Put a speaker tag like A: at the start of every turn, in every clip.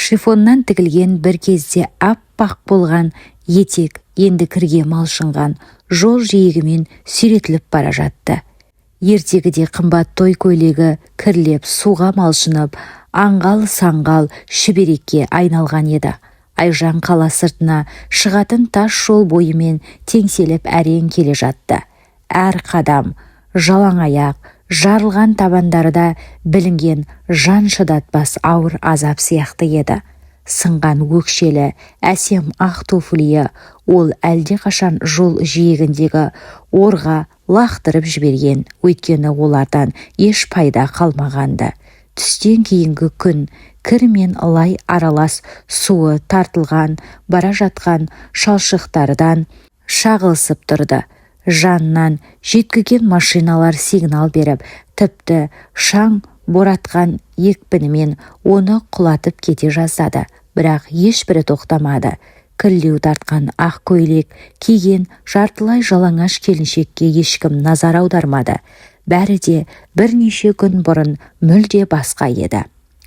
A: Шифоннан тігілген бір кезде аппақ болған етек енді кірге малшынған жол жиегімен сүйретіліп бара жатты. Ертегіде қымбат той көйлегі кірлеп суға малшынып, аңғал-саңғал шүберекке айналған еді. Айжан қала сыртына шығатын тас жол бойымен теңселіп әрең келе жатты. Әр қадам, жалаң аяқ, жарылған табандарда білінген жан шыдатпас ауыр азап сияқты еді. Сынған өкшелі, әсем ақ туфлиі ол әлде қашан жол жиегіндегі орға лақтырып жіберген, өйткені олардан еш пайда қалмағанды. Түстен кейінгі күн кір мен лай аралас суы тартылған бара жатқан шалшықтардан шағылысып тұрды. Жаннан жеткіген машиналар сигнал беріп, тіпті шаң боратқан екпінімен оны құлатып кете жаздады. Бірақ ешбірі тоқтамады. Кірлеу тартқан ақ көйлек киген жартылай жалаңаш келіншекке ешкім назар аудармады. Бәрі де бірнеше күн бұрын мүлде басқа еді.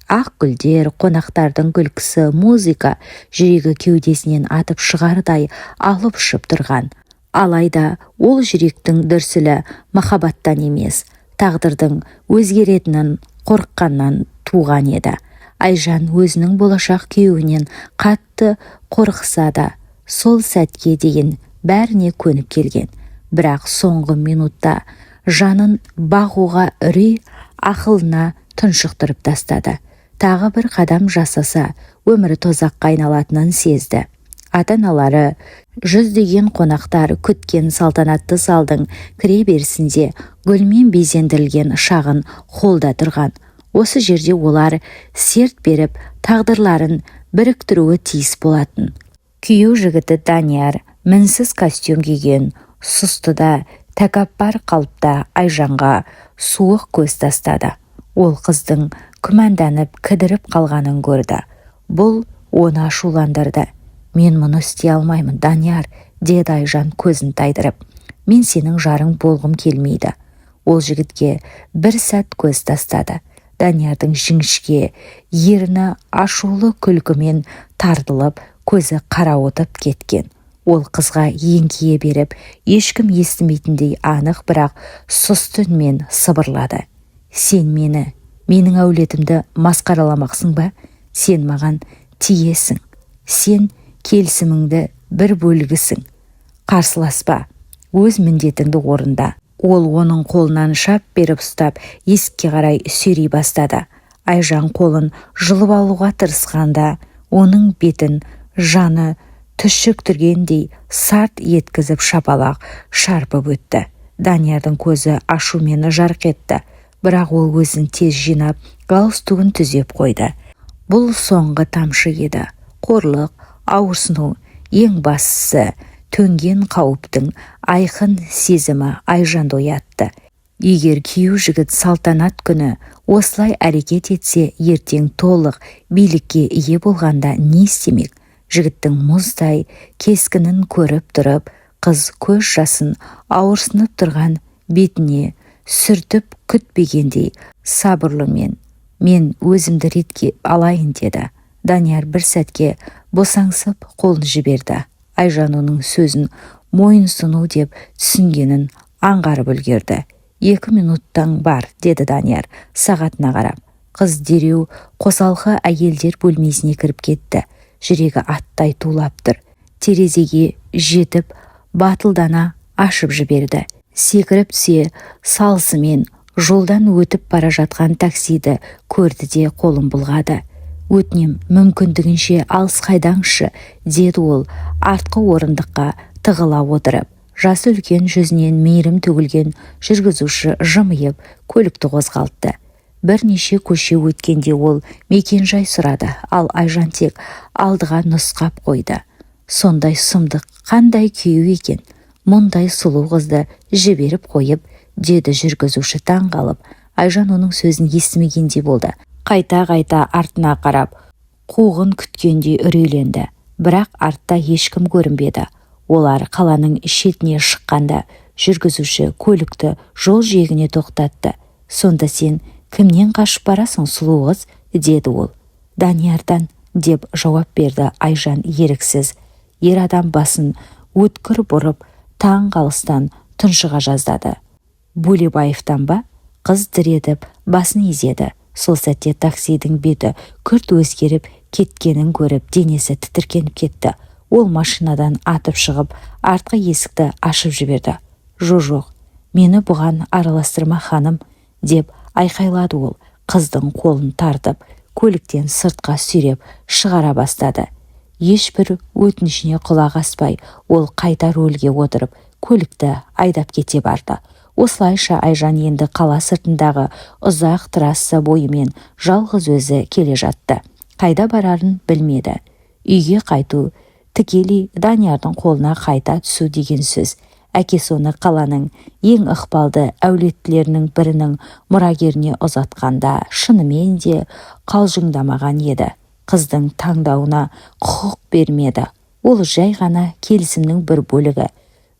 A: Ақ гүлдер, қонақтардың күлкісі, музыка жүрегі кеудесінен атып шығардай алып ұшып тұрған. Алайда ол жүректің дүрсілі махаббаттан емес, тағдырдың өзгеретінін қорыққаннан туған еді. Айжан өзінің болашақ күйеуінен қатты қорықса да, сол сәтке дейін бәріне көніп келген. Бірақ соңғы минутта жанын бағуға үрей ақылына тұншықтырып тастады. Тағы бір қадам жасаса, өмірі тозаққа айналатынын сезді. Ата-аналары, жүздеген қонақтар күткен салтанатты залдың кіре берісінде гүлмен безендірілген шағын холда тұрған. Осы жерде олар серт беріп, тағдырларын біріктіруі тиіс болатын. Күйеу жігіті Данияр мінсіз костюм киген, сұстыда, тәкаппар қалыпта Айжанға суық көз тастады. Ол қыздың күмәнданып, кідіріп қалғанын көрді. Бұл оны ашуландырды. «Мен мұны істей алмаймын, Данияр», деді Айжан көзін тайдырып. «Мен сенің жарың болғым келмейді». Ол жігітке бір сәт көз тастады. Даниярдың жіңішке, ерні ашулы күлкімен тартылып, көзі қарауытып кеткен. Ол қызға еңкие беріп, ешкім естімейтіндей анық, бірақ сұсты үнмен сыбырлады. «Сен менің әулетімді масқараламақсың ба? Сен маған тиесің. Сен келісіміңді бір бөлігісің. Қарсыласпа, өз міндетіңді орында». Ол оның қолынан шап беріп ұстап, есікке қарай сүйрей бастады. Айжан қолын жұлып алуға тырысқанда, оның бетін жаны түшіктіргендей сарт еткізіп шапалақ шарпып өтті. Даниярдың көзі ашумен жарқ етті, бірақ ол өзін тез жинап, галстугын түзеп қойды. Бұл соңғы тамшы еді. Қорлық, ауырсыну, ең бастысы төнген қауіптің айқын сезімі Айжанды оятты. Егер күйеу жігіт салтанат күні осылай әрекет етсе, ертең толық билікке ие болғанда не істемек? Жігіттің мұздай кескінін көріп тұрып, қыз көз жасын ауырсынып тұрған бетіне сүртіп күтпегендей сабырлымен «Мен өзімді ретке алайын» деді. Данияр бір сәтке босаңсып қолын жіберді. Айжан оның сөзін мойынсыну деп түсінгенін аңғарып үлгерді. «2 минуттан бар», деді Данияр сағатына қарап. Қыз дереу қосалқы әйелдер бөлмесіне кіріп кетті. Жүрегі аттай тулап тұр. Терезеге жетіп, батылдана ашып жіберді. Секіріп түсе салысымен жолдан өтіп бара жатқан таксиді көрді де қолын бұлғады. «Өтінем, мүмкіндігінше алыс қайдаңшы», деді ол артқы орындыққа тығыла отырып. Жасы үлкен, жүзінен мейірім төгілген жүргізуші жымиып көлікті қозғалтты. Бірнеше көше өткенде ол мекенжай сұрады, ал Айжан тек алдыға нұсқап қойды. Сондай сұмдық қандай күйеу екен, мұндай сұлу қызды жіберіп қойып, деді жүргізуші таңғалып. Айжан оның сөзін естімегендей болды. Қайта-қайта артына қарап, қуғын күткендей үрейленді. Бірақ артта ешкім көрінбеді. Олар қаланың шетіне шыққанда жүргізуші көлікті жол жиегіне тоқтатты. «Сонда сен кімнен қашып барасың, сұлу қыз?» деді ол. «Даниярдан», деп жауап берді Айжан еріксіз. Ер адам басын өткір бұрып, таң қалыстан тұншыға жаздады. Бөлебаевтан ба? Қыз діретіп басын изеді. Сол сәтте таксидің беті күрт өзгеріп кеткенін көріп, денесі тітіркеніп кетті. Ол машинадан атып шығып, артқы есікті ашып жіберді. Жоқ, мені бұған араластырма ханым, деп айқайлады ол. Қыздың қолын тартып, көліктен сыртқа сүйреп шығара бастады. Ешбір өтінішіне құлақ аспай, ол қайта рөлге отырып, көлікті айдап кете барды. Осылайша Айжан енді қала сыртындағы ұзақ трасса бойымен жалғыз өзі келе жатты. Қайда барарын білмеді. Үйге қайту, тікелей Даниярдың қолына қайта түсу деген сөз. Әкесі оны қаланың ең ықпалды әулеттілерінің бірінің мұрагеріне ұзатқанда шынымен де қалжыңдамаған еді. Қыздың таңдауына құқық бермеді. Ол жай ғана келісімнің бір бөлігі.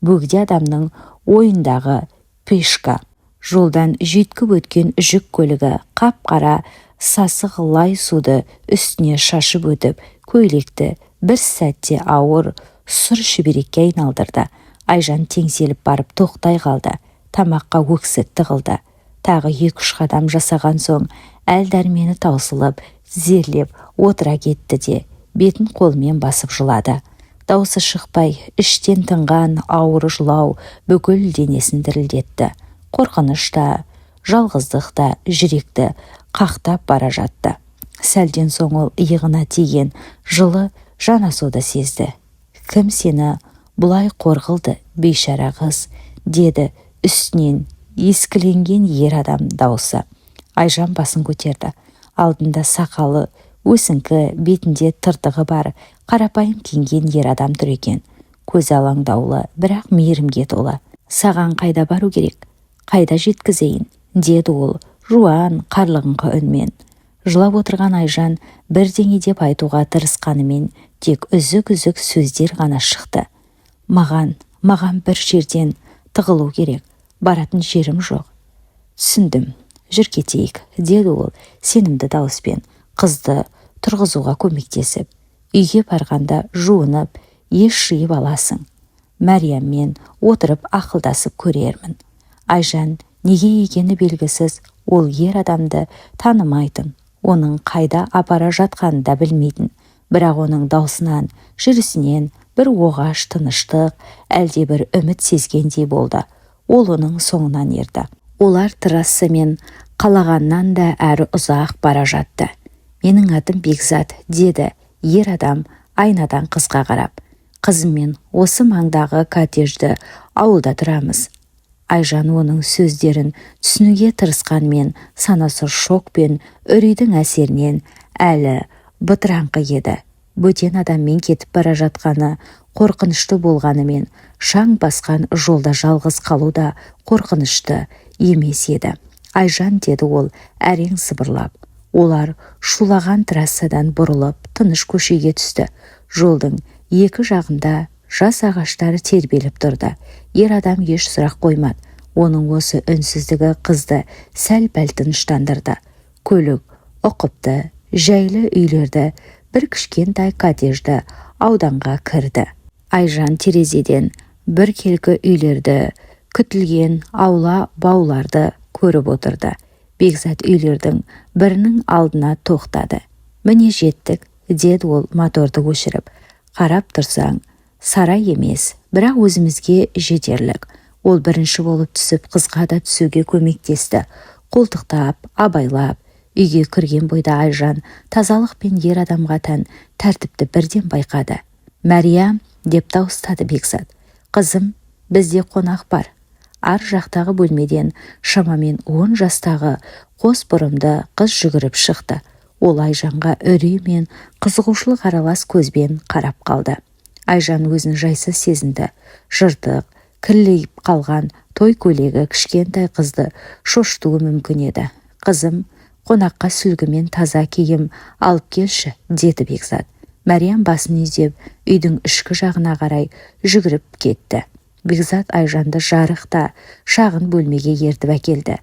A: Бөгде адамның ойындағы пешка. Жолдан жүйткіп өткен жүк көлігі қап-қара сасық лай суды үстіне шашып өтіп, көйлекті бір сәтте ауыр сұр шүберекке айналдырды. Айжан теңселіп барып тоқтай қалды. Тамаққа өксік тығылды. Тағы 2-3 қадам жасаған соң әл-дәрмені таусылып, зерлеп отыра кетті де, бетін қолмен басып жылады. Даусы шықпай, іштен тынған ауыр жылау бүкіл денесін дірілдетті. Қорқыныш та, жалғыздық та жүректі қақтап бара жатты. Сәлден соң ол иығына тиген жылы жанасуды сезді. Кім сені бұлай қорғылды, бейшара қыз, деді үстінен ескіленген ер адам даусы. Айжан басын көтерді. Алдында сақалы, өсіңкі, бетінде тыртығы бар, қарапайым киінген ер адам тұр екен. Көзі алаңдаулы, бірақ мейірімге толы. Саған қайда бару керек? Қайда жеткізейін? Деді ол, жуан, қарлығыңқы үнмен. Жылап отырған Айжан бірдеңе деп айтуға тырысқанымен тек үзік-үзік сөздер ғана шықты. Маған бір жерден тығылу керек. Баратын жерім жоқ. Түсіндім. Жүр кетейік, деді ол сенімді дауыспен. Қызды тұрғызуға көмектесіп, үйге барғанда жуынып, еш жиып аласың. Мәрияммен отырып ақылдасып көрермін. Айжан неге екені белгісіз, ол ер адамды танымайтын, оның қайда апара жатқанын да білмейтін. Бірақ оның даусынан, жүрісінен бір оғаш тыныштық, әлде бір үміт сезгендей болды. Ол оның соңынан ерді. Олар трассамен қалағаннан да әрі ұзақ бара жатты. Менің атым Бекзат, деді ер адам айнадан қызға қарап. Қызыммен осы маңдағы коттеджді ауылда тұрамыз. Айжан оның сөздерін түсінуге тырысқанмен санасы шок пен үрейдің әсерінен әлі бытыраңқы еді. Бөтен адаммен кетіп бара жатқаны қорқынышты болғанымен, шаң басқан жолда жалғыз қалу да қорқынышты емес еді. Айжан, деді ол әрең сыбырлап. Олар шулаған трассадан бұрылып, тыныш көшеге түсті. Жолдың екі жағында жас ағаштары тербеліп тұрды. Ер адам еш сұрақ қоймады. Оның осы үнсіздігі қызды сәл-пәл тыныштандырды. Көлік, ұқыпты, жайлы үйлерді, бір кішкентай коттеджді ауданға кірді. Айжан терезеден бір келкі үйлерді, күтілген аула бауларды көріп отырды. Бекзат үйлердің бірінің алдына тоқтады. Міне жеттік, деді ол моторды өшіріп. Қарап тұрсаң, сарай емес, бірақ өзімізге жетерлік. Ол бірінші болып түсіп, қызға да түсуге көмектесті. Қолтықтап, абайлап, үйге кірген бойда Айжан тазалық пен ер адамға тән тәртіпті бірден байқады. Мәриям, деп дауыстады Бекзат. Қызым, бізде қонақ бар. Ар жақтағы бөлмеден шамамен 10 жастағы қос бұрымды қыз жүгіріп шықты. Ол Айжанға үрей мен қызығушылық аралас көзбен қарап қалды. Айжан өзін жайсыз сезінді. Жыртық, кірлейіп қалған той көйлегі кішкентай қызды шошытуы мүмкін еді. Қызым, қонаққа сүлгі мен таза киім алып келші, деді Бекзат. Мәриям басын изеп, үйдің ішкі жағына қарай жүгіріп кетті. Бекзат Айжанды жарықта шағын бөлмеге ертіп әкелді.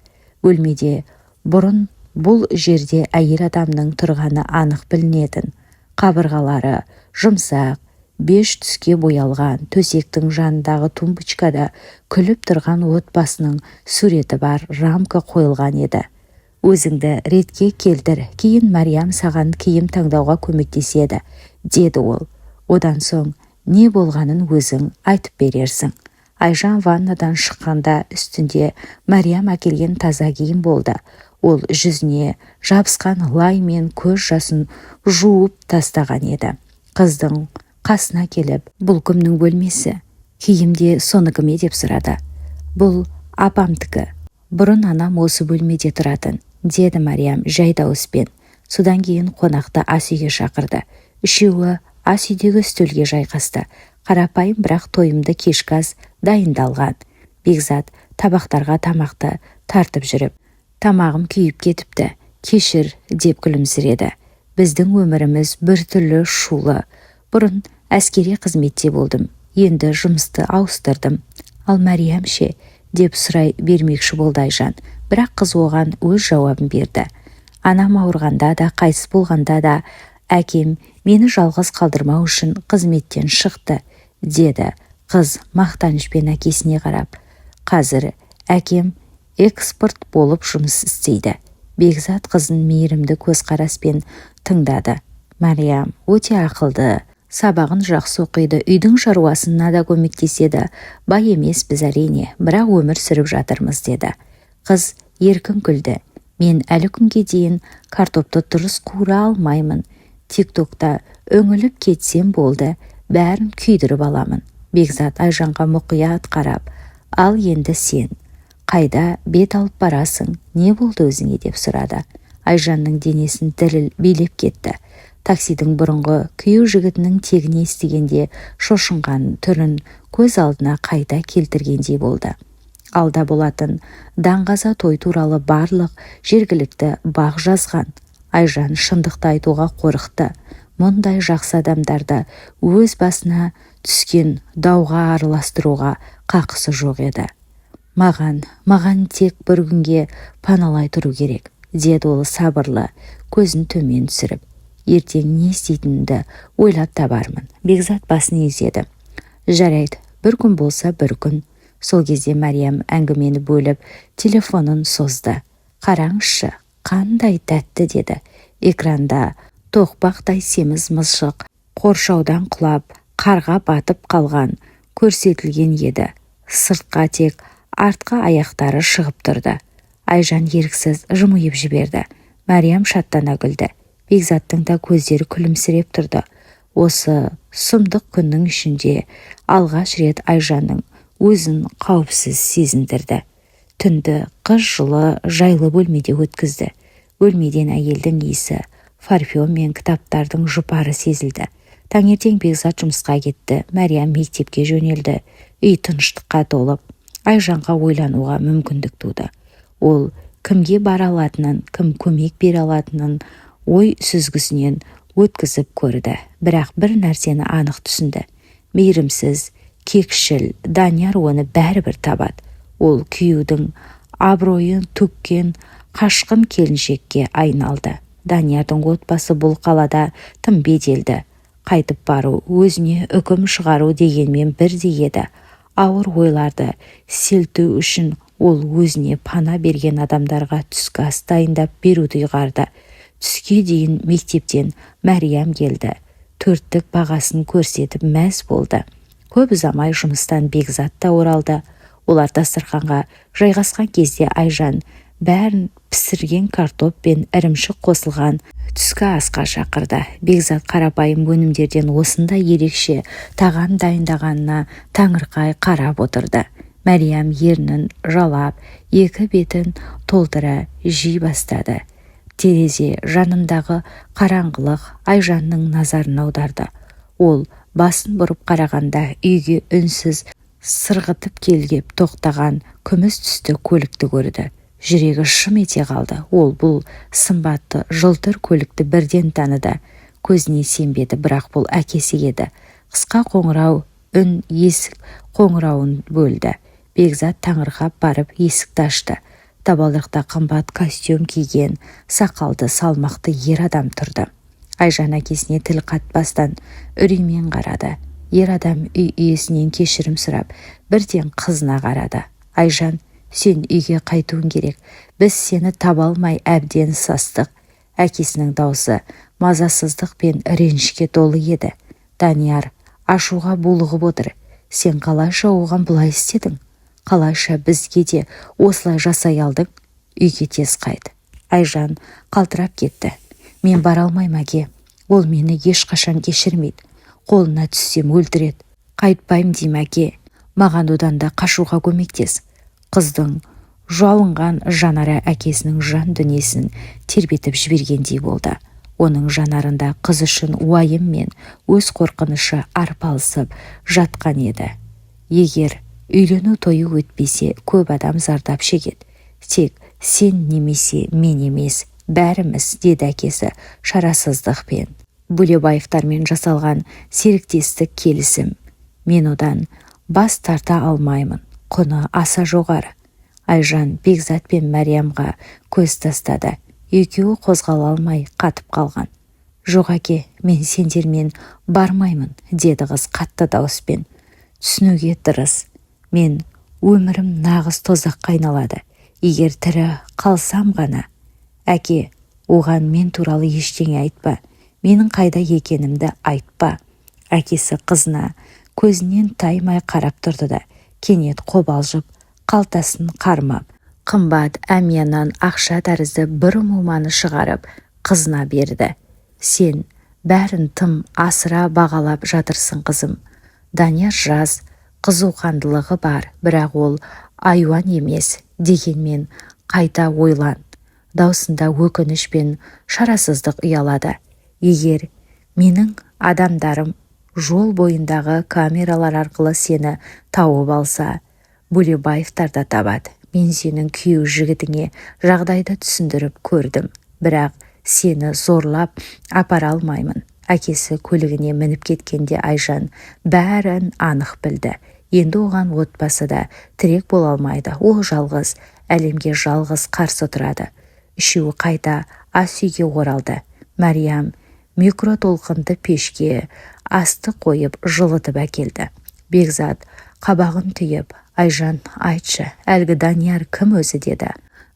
A: Бөлмеде бұрын бұл жерде әйел адамның тұрғаны анық білінетін. Қабырғалары жұмсақ, 5 түске боялған төсектің жанындағы тумбочкада күліп тұрған отбасының суреті бар рамка қойылған еді. Өзіңді ретке келтір, кейін Мариям саған киім таңдауға көмектеседі, деді ол. Одан соң не болғанын өзің айтып берерсің. Айжан ваннадан шыққанда үстінде Мариям әкелген таза киім болды. Ол жүзіне жабысқан лай мен көз жасын жуып тастаған еді. Қыздың қасына келіп, бұл кімнің бөлмесі? Киімде соныкі ме деп сұрады. Бұл апамдікі. Бұрын анам осы бөлмеде тұратын, деді Мариям жай дауыспен. Содан кейін қонақты ас үйге шақырды. Үшеуі ас үйдегі үстелге жайғасты. Қарапайым бірақ тойымды кешкі ас дайындалған. Бекзат табақтарға тамақты тартып жүріп, тамағым күйіп кетіпті, кешір деп күлімсіреді. Біздің өміріміз біртүрлі шулы. Бұрын әскери қызметте болдым, енді жұмысты ауыстырдым. Ал Мариям ше, деп сұрай бермекші болды Айжан, бірақ қыз оған өз жауабын берді. Анам ауырғанда да, қайтыс болғанда да, әкем мені жалғыз қалдырмау үшін қызметтен шықты, деді қыз мақтанышпен әкесіне қарап. Қазір әкем экспорт болып жұмыс істейді. Бекзат қызын мейірімді көзқараспен тыңдады. Мариям өте ақылды, сабағын жақсы оқиды, үйдің шаруасына да көмектеседі. Бай емес біз әрине, бірақ өмір сүріп жатырмыз, деді. Қыз еркін күлді. Мен әлі күнге дейін картопты дұрыс қуыра алмаймын. Тиктокта өңіліп кетсем болды, бәрін күйдіріп аламын. Бекзат Айжанға мұқият қарап, ал енді сен қайда бет алып барасың, не болды өзіңе деп сұрады. Айжанның денесін діріл билеп кетті. Таксидің бұрынғы күйеу жігітінің тегіне естігенде шошынған түрін көз алдына қайта келтіргендей болды. Алда болатын даңғаза той туралы барлық жергілікті бақ жазған. Айжан шындықты айтуға қорықты. Мұндай жақсы адамдарды өз басына түскен дауға араластыруға қақысы жоқ еді. Маған тек бір күнге паналай тұру керек, деді ол сабырлы, көзін төмен түсіріп. Ертең не істейтінімді ойлап табармын. Бекзат басын изеді. Жарайды, бір күн болса бір күн. Сол кезде Мариям әңгімені бөліп, телефонын созды. Қараңызшы, қандай тәтті, деді. Экранда тоқпақтай семіз мысшық қоршаудан құлап, қарға батып қалған көрсетілген еді. Сыртқа тек артқы аяқтары шығып тұрды. Айжан еріксіз жымиып жіберді. Мариям шаттана күлді. Бекзаттың да көздері күлімсіреп тұрды. Осы сұмдық күннің ішінде алғаш рет Айжанның өзін қауіпсіз сезіндірді. Түнді қыз жылы жайлы бөлмеде өткізді. Бөлмеден әйелдің иісі, парфюм мен кітаптардың жұпары сезілді. Таңертең Бекзат жұмысқа кетті, Мариям мектепке жөнелді. Үй тыныштыққа толып, Айжанға ойлануға мүмкіндік туды. Ол кімге бара алатынын, кім көмек бере алатынын ой сүзгісінен өткізіп көрді. Бірақ бір нәрсені анық түсінді. Мейірімсіз, кекшіл Данияр оны бәрібір табады. Ол күйеудің абыройын төккен қашқын келіншекке айналды. Даниярдың отбасы бұл қалада тым беделді. Қайтып бару, өзіне үкім шығару дегенмен бірдей еді. Ауыр ойларды селту үшін ол өзіне пана берген адамдарға түскі ас дайындап беруді ұйғарды. Түске дейін мектептен Мариям келді. Төрттік бағасын көрсетіп мәз болды. Көп ұзамай жұмыстан Бекзат та оралды. Олар дастарханға жайғасқан кезде Айжан бәрін пісірген картоп пен ірімшік қосылған түскі асқа шақырды. Бекзат қарапайым өнімдерден осындай ерекше тағам дайындағанына таңырқай қарап отырды. Мариям ернін жалап, екі бетін толтыра жей бастады. Терезе жанындағы қараңғылық Айжанның назарын аударды. Ол басын бұрып қарағанда үйге үнсіз сырғытып келгеп тоқтаған күміс түсті көлікті көрді. Жүрегі шым ете қалды. Ол бұл сымбатты жылтыр көлікті бірден таныды. Көзіне сенбеді, бірақ бұл әкесі еді. Қысқа қоңырау үн есік қоңырауын бөлді. Бекзат таңырқап барып есікті ашты. Табалдырықта қымбат костюм киген, сақалды салмақты ер адам тұрды. Айжан әкесіне тіл қатпастан үреймен қарады. Ер адам үй иесінен кешірім сұрап, бірден қызына қарады. Айжан, сен үйге қайтуың керек. Біз сені таба алмай әбден састық. Әкесінің даусы мазасыздық пен ренішке толы еді. Данияр ашуға булығып отыр. Сен қалайша оған бұлай істедің? Қалайша бізге де осылай жасай алдың? Үйге тез қайт. Айжан қалтырап кетті. Мен бара алмаймын әке. Ол мені ешқашан кешірмейді. Қолына түссем өлтіреді. Қайтпаймын деймін әке. Маған одан да қашуға көмектес. Қыздың жалынған жанары әкесінің жан дүниесін тербетіп жібергендей болды. Оның жанарында қыз үшін уайым мен өз қорқынышы арпалысып жатқан еді. Егер үйлену тойы өтпесе, көп адам зардап шегеді. Тек сен немесе мен емес, бәріміз, деді әкесі шарасыздықпен. Бөлебаевтармен жасалған серіктестік келісім. Мен одан бас тарта алмаймын. Құны аса жоғары. Айжан Бекзат пен Мәриямға көз тастады. Екеуі қозғала алмай қатып қалған. Жоқ әке, мен сендермен бармаймын, деді қыз қатты дауыспен. Түсінуге тырыс. Мен өмірім нағыз тозаққа айналады. Егер тірі қалсам ғана. Әке, оған мен туралы ештеңе айтпа. Менің қайда екенімді айтпа. Әкесі қызына көзінен таймай қарап тұрды да, кенет қобалжып, қалтасын қармап, қымбат әмиянан ақша тәрізді бір муманы шығарып, қызына берді. Сен бәрін тым асыра бағалап жатырсың, қызым. Данияр жас, қызуқандылығы бар, бірақ ол айуан емес, дегенмен қайта ойлан. Даусында өкініш пен шарасыздық ұялады. Егер менің адамдарым жол бойындағы камералар арқылы сені тауып алса, Бөлебаевтар да табады. Мен сенің күйеу жігітіңе жағдайды түсіндіріп көрдім, бірақ сені зорлап апара алмаймын. Әкесі көлігіне мініп кеткенде Айжан бәрін анық білді. Енді оған отбасы да тірек бола алмайды. Ол жалғыз, әлемге жалғыз қарсы тұрады. Үшеуі қайта ас үйге оралды. Мәриям микротолқынды пешке асты қойып жылытып әкелді. Бекзат қабағын түйіп, Айжан, айтшы, әлгі Данияр кім өзі, деді.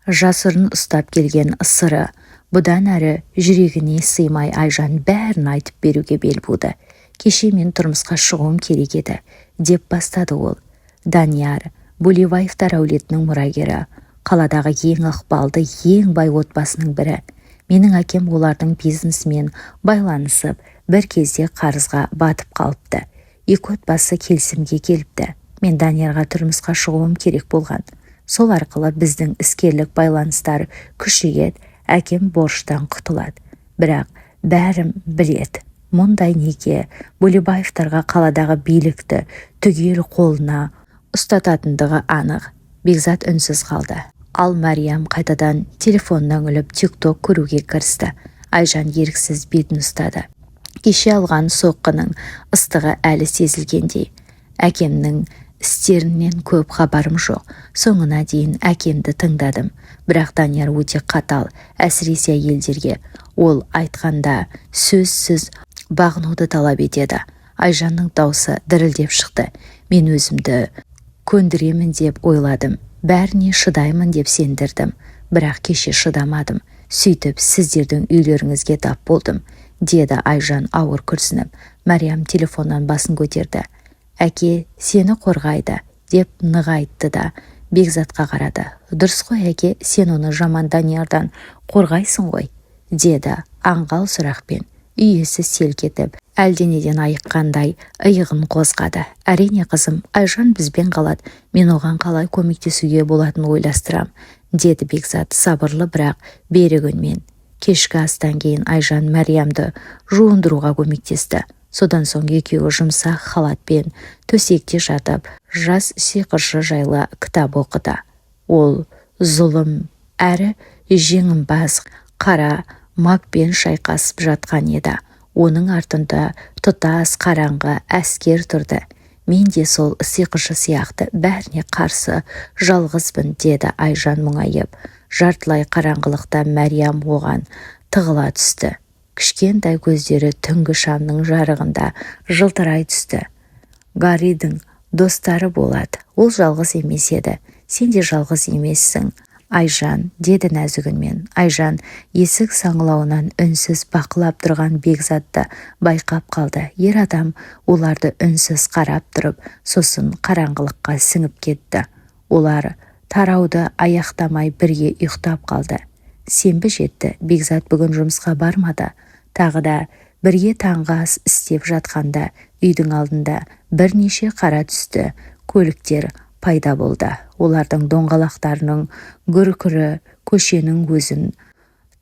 A: Жасырын ұстап келген сыры. Бұдан әрі жүрегіне сыймай Айжан бәрін айтып беруге бел буды. Кеше мен тұрмысқа шығуым керек еді, деп бастады ол. Данияр Бөлебаевтар әулетінің мұрагері, қаладағы ең ықпалды, ең бай отбасының бірі. Менің әкем олардың бизнесмен байланысып, бір кезде қарызға батып қалыпты. Екі отбасы келісімге келіпті. Мен Даниярға тұрмысқа шығуым керек болған. Сол арқылы біздің іскерлік байланыстар күшейеді, әкем борыштан құтылады. Бірақ бәрім біледі. Мұндай неке Бөлебаевтарға қаладағы билікті түгел қолына ұстататындығы анық. Бекзат үнсіз қалды. Ал Мәриям қайтадан телефоннан үліп тик-ток көруге кірісті. Айжан еріксіз бетін ұстады. Кеше алған соққының ыстығы әлі сезілгендей. Әкемнің істерінен көп хабарым жоқ. Соңына дейін әкемді тыңдадым. Бірақ Данияр өте қатал, әсіресе әйелдерге. Ол айтқанда сөзсіз бағынуды талап етеді. Айжанның даусы дірілдеп шықты. Мен өзімді көндіремін деп ойладым. Бәріне шыдаймын деп сендірдім. Бірақ кеше шыдамадым. Сөйтіп сіздердің үйлеріңізге тап болдым, деді Айжан ауыр күрсініп. Мәриям телефоннан басын көтерді. Әке сені қорғайды, деп нығайтты да Бекзатқа қарады. Дұрыс қой әке, сен оны жаман Даниярдан қорғайсың ғой, деді аңғал сұрақпен. Үй иесі селк етіп, әлденеден айыққандай иығын қозғады. Әрине қызым, Айжан бізбен қалады. Мен оған қалай көмектесуге болатынын ойластырам, деді Бекзат сабырлы бірақ берік үнмен. Кешкі астан кейін Айжан Мәриямды жуындыруға көмектесті. Содан соң екеуі жұмсақ халатпен төсекте жатып, жас сиқыршы жайлы кітап оқыды. Ол зұлым әрі жеңімпаз қара макпен шайқасып жатқан еді. Оның артында тұтас қараңғы әскер тұрды. Мен де сол сиқыршы сияқты бәріне қарсы жалғызбын, деді Айжан мұңайып. Жартылай қараңғылықта Мәриям оған тығыла түсті. Кішкентай көздері түнгі шамның жарығында жылтырай түсті. Гарридің достары болады. Ол жалғыз емес еді. Сен де жалғыз емессің, Айжан, деді нәзік үнмен. Айжан есік саңылауынан үнсіз бақылап тұрған Бекзатты байқап қалды. Ер адам оларды үнсіз қарап тұрып, сосын қараңғылыққа сіңіп кетті. Олар тарауды аяқтамай бірге ұйықтап қалды. Сенбі жетті. Бекзат бүгін жұмысқа бармады. Тағы да бірге таңғы ас істеп жатқанда үйдің алдында бірнеше қара түсті көліктер пайда болды. Олардың доңғалақтарының гүркірі көшенің өзін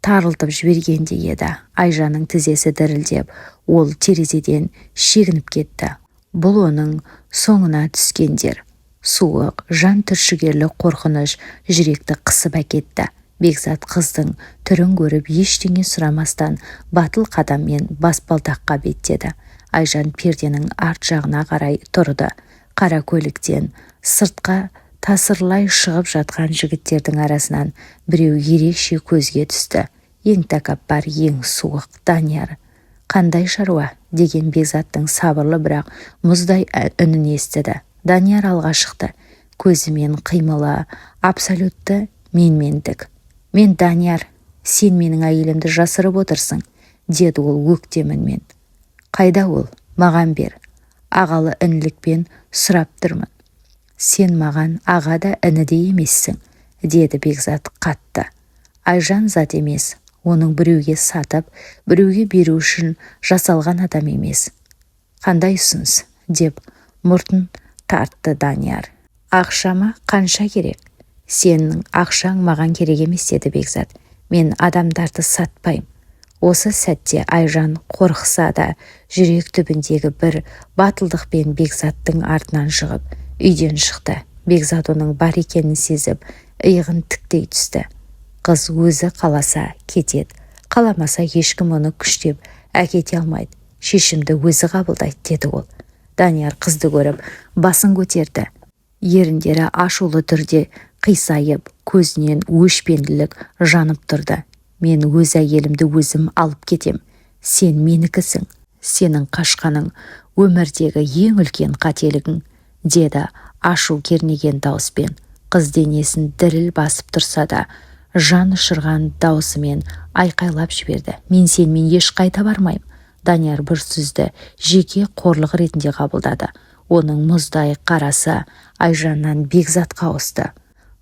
A: тарылтып жібергендей еді. Айжанның тізесі дірілдеп, ол терезеден шегініп кетті. Бұл оның соңына түскендер. Суық, жан түршігерлік қорқыныш жүректі қысып әкетті. Бекзат қыздың түрін көріп ештеңе сұрамастан батыл қадаммен баспалдаққа беттеді. Айжан перденің арт жағына қарай тұрды. Қара көліктен сыртқа тасырлай шығып жатқан жігіттердің арасынан біреу ерекше көзге түсті. Ең тәкаппар, ең суық Данияр. Қандай шаруа, деген Бекзаттың сабырлы бірақ мұздай үнін естіді. Данияр алға шықты. Көзімен қимылы абсолютті менмендік. Мен Данияр, сен менің әйелімді жасырып отырсың, деді ол өктемінмен. Қайда ол? Маған бер. Ағалы інілікпен сұрап тұрмын. Сен маған аға да іні де емессің, деді Бекзат қатты. Айжан зат емес, оның біреуге сатып, біреуге беру үшін жасалған адам емес. Қандай ұсыныс, деп мұртын тартты Данияр. Ақшама қанша керек? Сенің ақшаң маған керек емес, деді Бекзат. Мен адамдарды сатпайым. Осы сәтте Айжан қорықса да жүрек түбіндегі бір батылдықпен Бекзаттың артынан шығып, үйден шықты. Бекзат оның бар екенін сезіп, иығын тіктей түсті. Қыз өзі қаласа кетеді, қаламаса ешкім оны күштеп әкете алмайды. Шешімді өзі қабылдайды, деді ол. Данияр қызды көріп, басын көтерді. Еріндері ашулы түрде қисайып, көзінен өшпенділік жанып тұрды. Мен өз әйелімді өзім алып кетем. Сен менікісің. Сенің қашқаның өмірдегі ең үлкен қателігің, деді ашу кернеген дауыспен. Қыз денесін діріл басып тұрса да, жан ұшырған даусымен айқайлап жіберді. Мен сенмен ешқайда бармайым. Данияр бір сөзді жеке қорлық ретінде қабылдады. Оның мұздай қарасы Айжаннан Бекзатқа ауысты.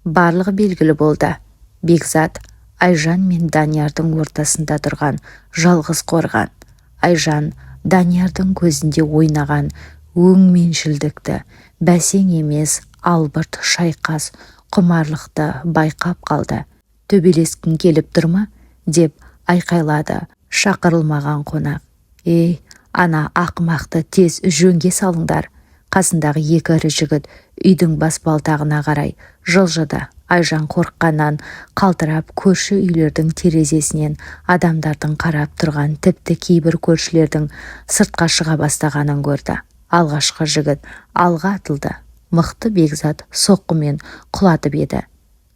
A: Барлығы белгілі болды. Бекзат Айжан мен Даниярдың ортасында тұрған жалғыз қорған. Айжан Даниярдың көзінде ойнаған өңменшілдікті, бәсең емес, албырт шайқас, құмарлықты байқап қалды. Төбелескің келіп тұрма, деп айқайлады шақырылмаған қонақ. Ей, ана ақымақты тез жөнге салыңдар. Қасындағы екі ірі жігіт үйдің баспалдағына қарай жылжыды. Айжан қорыққаннан қалтырап көрші үйлердің терезесінен адамдардың қарап тұрған, тіпті кейбір көршілердің сыртқа шыға бастағанын көрді. Алғашқы жігіт алға атылды. Мықты Бекзат соққымен құлатып еді.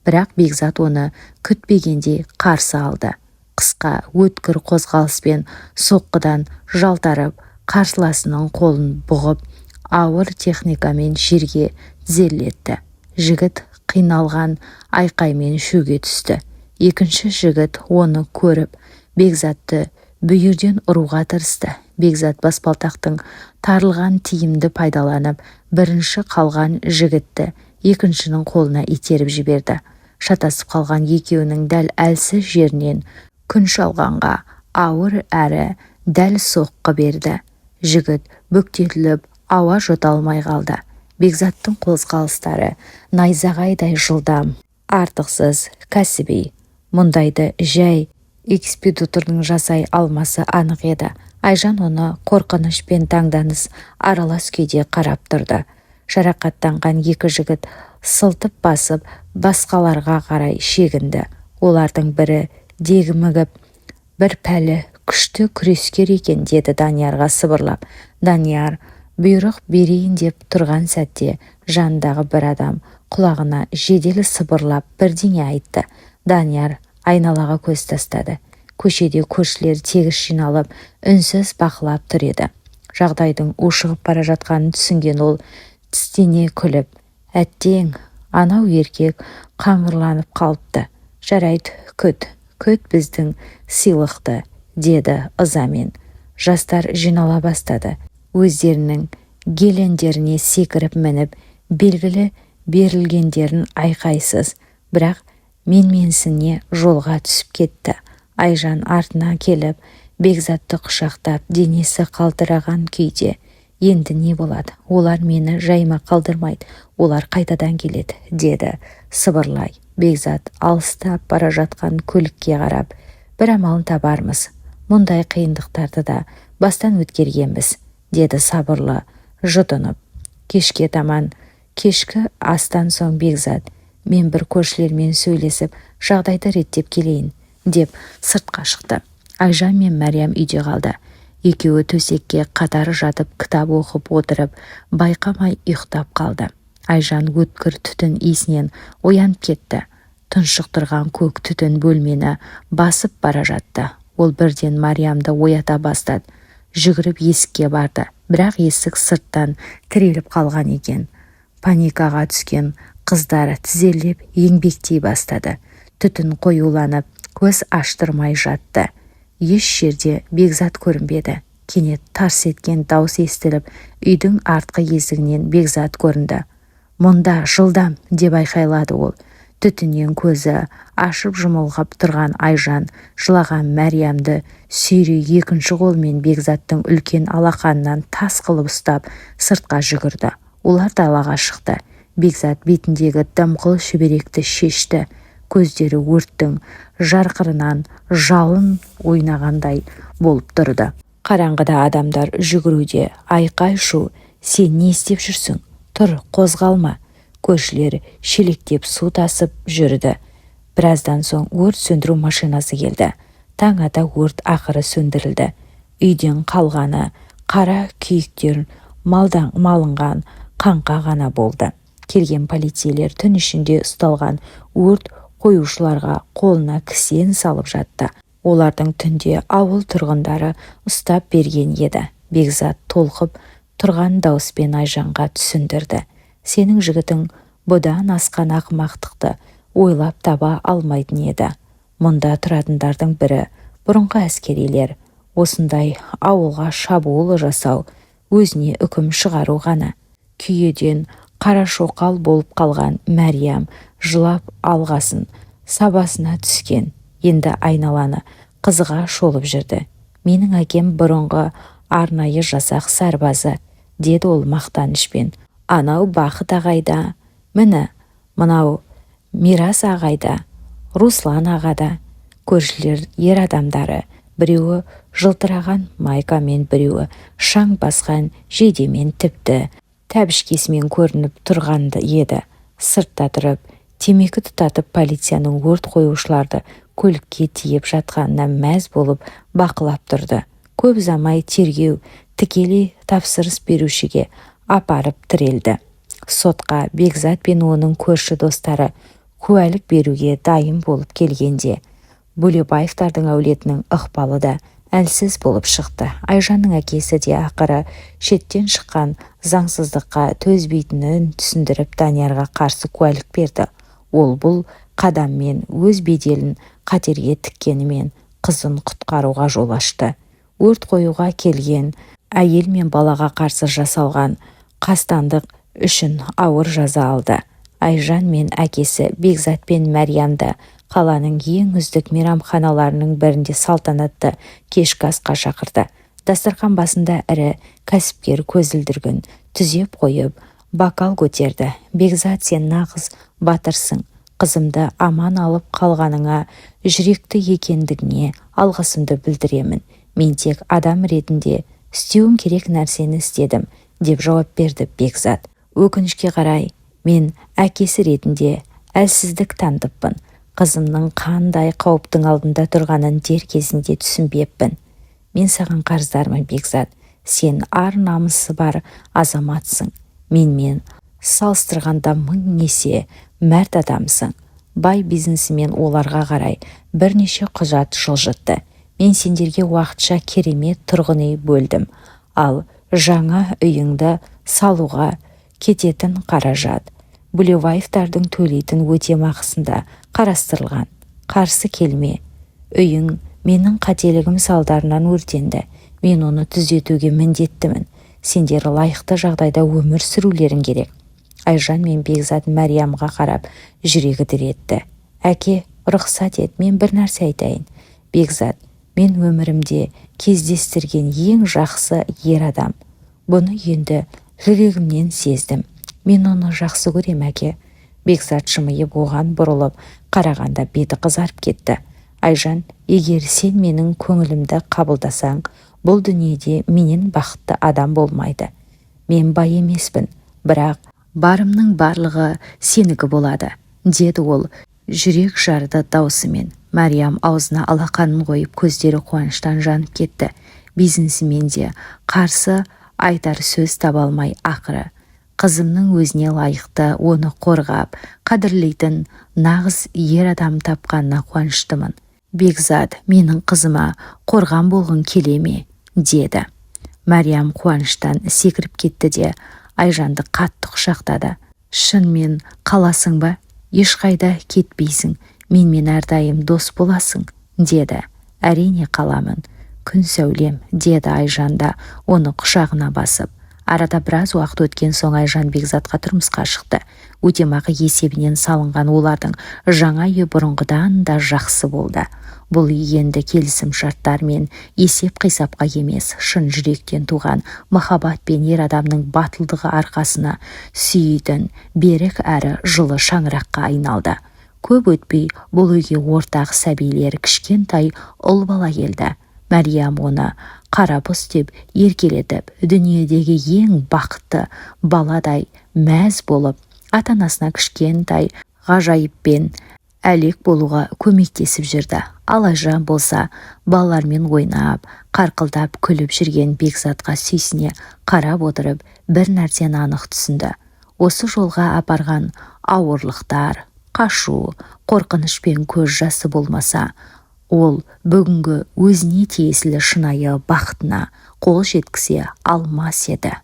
A: Бірақ Бекзат оны күтпегендей қарсы алды. Қысқа, өткір қозғалыспен соққыдан жалтарып, қарсыласының қолын бұғып, ауыр техникамен жерге тізерлетті. Жігіт қиналған айқаймен шөге түсті. Екінші жігіт оны көріп, Бекзатты бүйірден ұруға тырысты. Бекзат баспалдақтың тарылған тиімді пайдаланып, бірінші қалған жігітті екіншінің қолына итеріп жіберді. Шатасып қалған екеуінің дәл әлсіз жерінен күн шалғанға ауыр әрі дәл соққы берді. Жігіт бүктетіліп, ауа жұта алмай қалды. Бекзаттың қозғалыстары найзағайдай жылдам, артықсыз, кәсіби. Мұндайды жай экспедитордың жасай алмасы анық еді. Айжан оны қорқыныш пен таңданыс аралас күйде қарап тұрды. Жарақаттанған екі жігіт сылтып басып, басқаларға қарай шегінді. Олардың бірі дегімігіп, бір пәлі күшті күрескер екен, деді Даниярға сыбырлап. Данияр бұйрық берейін деп тұрған сәтте жандағы бір адам құлағына жедел сыбырлап бірдеңе айтты. Данияр айналаға көз тастады. Көшеде көршілер тегіс жиналып, үнсіз бақылап тұр еді. Жағдайдың ушығып бара жатқанын түсінген ол тістене күліп, әттең, анау еркек қаңғырланып қалыпты. Жарайды, күт біздің сыйлықты, деді ызамен. Жастар жинала бастады. Өздерінің гелендеріне секіріп мініп, белгілі берілгендерін айқайсыз, бірақ менсіне жолға түсіп кетті. Айжан артына келіп, Бекзатты құшақтап, денесі қалтыраған күйде. Енді не болады? Олар мені жайма қалдырмайды, олар қайтадан келеді, деді сыбырлай. Бекзат алыстап бара жатқан көлікке қарап, бір амалын табармыз. Мұндай қиындықтарды да бастан өткергенбіз, деді сабырлы, жұтынып. Кешке таман, кешкі астан соң Бекзат, мен бір көршілермен сөйлесіп, жағдайды реттеп келейін, деп сыртқа шықты. Айжан мен Мәриям үйде қалды. Екеуі төсекке қатар жатып, кітап оқып отырып, байқамай ұйықтап қалды. Айжан өткір түтін иісінен оянып кетті. Тұншықтырған көк түтін бөлмені басып бара жатты. Ол бірден Мариямды оята бастады. Жүгіріп есікке барды, бірақ есік сырттан тіреліп қалған екен. Паникаға түскен қыздар тізерлеп еңбектей бастады. Түтін қоюланып, көз аштырмай жатты. Еш жерде Бекзат көрінбеді. Кенет тарс еткен дауыс естіліп, үйдің артқы есігінен Бекзат көрінді. Мұнда жылдам, деп айқайлады ол. Түтіннен көзі ашып жұмылғап тұрған Айжан жылаған Мәриямды сүйрей екінші қолмен Бекзаттың үлкен алақанынан тас қылып ұстап сыртқа жүгірді. Олар далаға шықты. Бекзат бетіндегі дымқыл шүберекті шешті. Көздері өрттің жарқырынан жалын ойнағандай болып тұрды. Қараңғыда адамдар жүгіруде, айқай-шу. Сен не істеп жүрсің? Тұр, қозғалма. Көршілер шелектеп су тасып жүрді. Біраздан соң өрт сөндіру машинасы келді. Таң ата өрт ақыры сөндірілді. Үйден қалғаны қара күйіктер малынған қаңқа ғана болды. Келген полицейлер түн ішінде ұсталған өрт қоюшыларға қолына кісен салып жатты. Олардың түнде ауыл тұрғындары ұстап берген еді. Бекзат толқып тұрған дауыспен Айжанға түсіндірді. Сенің жігітің бұдан асқан ақымақтықты ойлап таба алмайтын еді. Мұнда тұратындардың бірі бұрынғы әскерилер. Осындай ауылға шабуыл жасау, өзіне үкім шығару ғана. Күйеден қара шоқал болып қалған Мәриям жылап алғасын сабасына түскен. Енді айналаны қызыға шолып жүрді. Менің әкем бұрынғы арнайы жасақ сарбазы, деді ол мақтанышпен. Анау Бақыт ағайда, мынау Мирас ағайда, Руслан ағада. Көршілер ер адамдары, біреуі жылтыраған майкамен, біреуі шаң басқан жейдемен, тіпті тәбішкесімен көрініп тұрғанды еді. Сыртта тұрып, темекі тұтатып полицияның өрт қоюшыларды көлікке тиеп жатқанына мәз болып бақылап тұрды. Көп замай тергеу тікелей тапсырыс берушіге апарып тірелді. Сотқа Бекзат пен оның көрші достары куәлік беруге дайын болып келгенде, Бөлебаевтардың әулетінің ықпалы да әлсіз болып шықты. Айжанның әкесі де ақыры шеттен шыққан заңсыздыққа төзбейтінін түсіндіріп Даниярға қарсы куәлік берді. Ол бұл қадаммен өз беделін қатерге тіккенімен қызын құтқаруға жол ашты. Өрт қоюға келген әйел мен балаға қарсы жасалған қастандық үшін ауыр жаза алды. Айжан мен әкесі Бекзат пен Мәриямды қаланың ең үздік мейрамханаларының бірінде салтанатты кешкі асқа шақырды. Дастархан басында ірі кәсіпкер көзілдіргін түзеп қойып, бокал көтерді. Бекзат, сен нағыз батырсың. Қызымды аман алып қалғаныңа жүректі екендігіне алғысымды білдіремін. Мен тек адам ретінде істеуім керек нәрсені істедім, деп жауап берді Бекзат. Өкінішке қарай, мен әкесі ретінде әлсіздік танытыппын. Қызымның қандай қауіптің алдында тұрғанын дер кезінде түсінбеппін. Мен саған қарыздармын, Бекзат. Сен ар намысы бар азаматсың. Менмен салыстырғанда 1000 есе мәрт адамсың. Бай бизнесімен оларға қарай бірнеше құжат жылжытты. мен сендерге уақытша керемет тұрғын үй бөлдім, ал жаңа үйіңді салуға кететін қаражат Булеваевтардың төлейтін өтемақысында қарастырылған. Қарсы келме. Үйің менің қателігім салдарынан өртенді. Мен оны түзетуге міндеттімін. Сендер лайықты жағдайда өмір сүрулерің керек. Айжан мен Бекзат Мәриямға қарап жүрегі дір етті. Әке, рұқсат ет, мен бір нәрсе айтайын. Бекзат, мен өмірімде кездестірген ең жақсы ер адам. Бұны енді жүрегімнен сездім. Мен оны жақсы көрем, әке. Бекзат жымиып оған бұрылып қарағанда беті қызарып кетті. Айжан, егер сен менің көңілімді қабылдасаң, бұл дүниеде менен бақытты адам болмайды. Мен бай емеспін, бірақ барымның барлығы сенікі болады, деді ол жүрек жарды даусымен. Мәриям аузына алақанын қойып, көздері қуаныштан жанып кетті. Бизнесмен де қарсы айтар сөз таба алмай ақыры, қызымның өзіне лайықты, оны қорғап, қадірлейтін нағыз ер адам тапқанына қуаныштымын. Бекзат, менің қызыма қорған болғың келе ме? Деді. Мәриям қуаныштан секіріп кетті де Айжанды қатты құшақтады. Шынымен қаласың ба? Ешқайда кетпейсің, менімен әрдайым дос боласың, деді. Әрине қаламын, күн сәулем, деді Айжан да оны құшағына басып. Арада біраз уақыт өткен соң Айжан Бекзатқа тұрмысқа шықты. Өтемақы есебінен салынған олардың жаңа үйі бұрынғыдан да жақсы болды. Бұл үй енді келісім шарттар мен есеп қисапқа емес, шын жүректен туған махаббат пен ер адамның батылдығы арқасына сүйетін берік әрі жылы шаңыраққа айналды. Көп өтпей бұл үйге ортақ сәбилер кішкентай ұл бала келді. Мәриям оны қарабұс деп еркелетіп, дүниедегі ең бақытты баладай мәз болып, ата-анасына кішкентай ғажайыппен әлек болуға көмектесіп жүрді. Ал Айжан болса, балалармен ойнап, қарқылдап күліп жүрген Бекзатқа сүйсіне қарап отырып, бір нәрсені анық түсінді. Осы жолға апарған ауырлықтар, қашу, қорқыныш пен көз жасы болмаса, ол бүгінгі өзіне тиесілі шынайы бақытына қол жеткізе алмас еді.